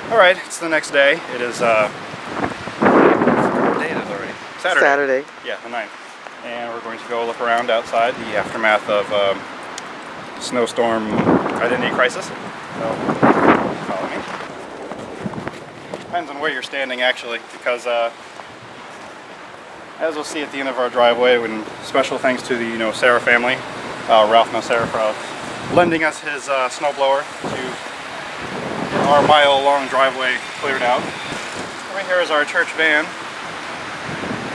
Alright, it's the next day. It is, what day is it already? Saturday. Yeah, the 9th. And we're going to go look around outside the aftermath of snowstorm identity crisis. So, follow me. Depends on where you're standing, actually, because as we'll see at the end of our driveway, when special thanks to the Sarah family, Ralph and Sarah for lending us his snowblower to get our mile-long driveway cleared out. Right here is our church van,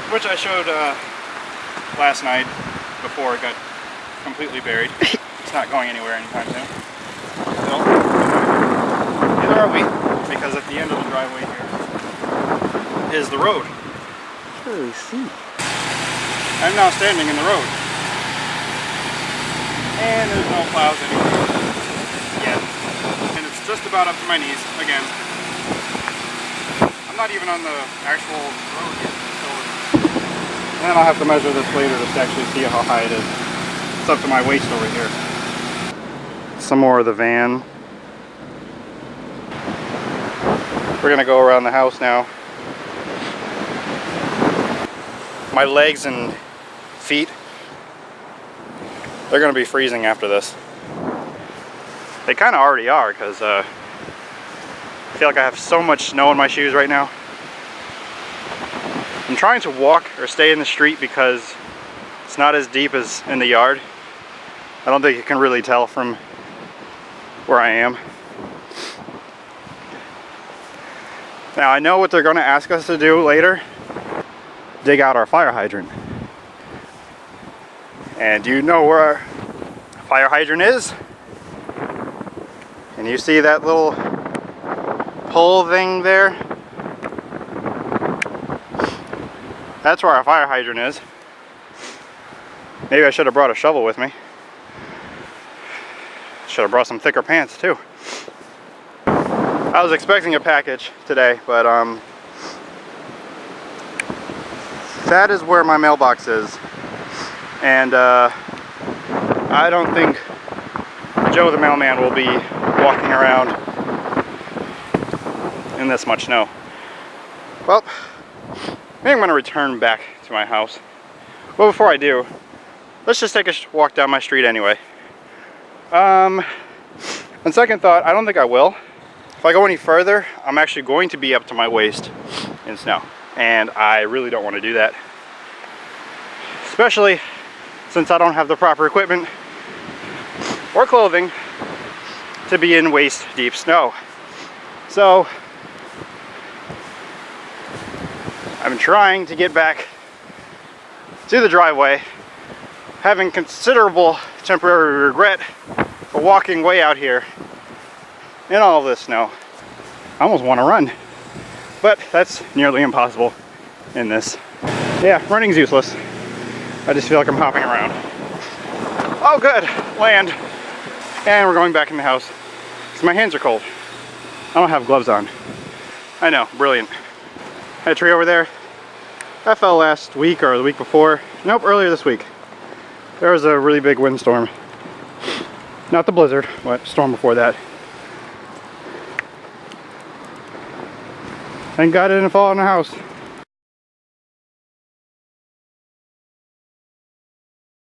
which I showed last night before it got completely buried. It's not going anywhere anytime soon. Still, neither are we, because at the end of the driveway here is the road. Holy see. I'm now standing in the road. And there's no plows anywhere yet. And it's just about up to my knees again. I'm not even on the actual road yet. So, and I'll have to measure this later just to actually see how high it is. It's up to my waist over here. Some more of the van. We're gonna go around the house now. My legs and feet, they're gonna be freezing after this. They kind of already are, because I feel like I have so much snow in my shoes right now. I'm trying to walk or stay in the street because it's not as deep as in the yard. I don't think you can really tell from where I am. Now I know what they're gonna ask us to do later. Dig out our fire hydrant. And do you know where our fire hydrant is? And you see that little pole thing there? That's where our fire hydrant is. Maybe I should have brought a shovel with me. Should have brought some thicker pants too. I was expecting a package today, but that is where my mailbox is. And I don't think Joe the mailman will be walking around in this much snow. Well, I think I'm gonna return back to my house. Well, before I do, let's just take a walk down my street anyway. On second thought, I don't think I will. If I go any further, I'm actually going to be up to my waist in snow. And I really don't want to do that. Especially since I don't have the proper equipment or clothing to be in waist deep snow. So I'm trying to get back to the driveway, having considerable temporary regret for walking way out here in all of this snow. I almost want to run, but that's nearly impossible in this. Yeah, running's useless. I just feel like I'm hopping around. Oh good, land. And we're going back in the house because my hands are cold. I don't have gloves on. I know, brilliant. That tree over there, that fell last week or the week before. Nope, earlier this week. There was a really big windstorm. Not the blizzard, but storm before that. Thank God it didn't fall on the house.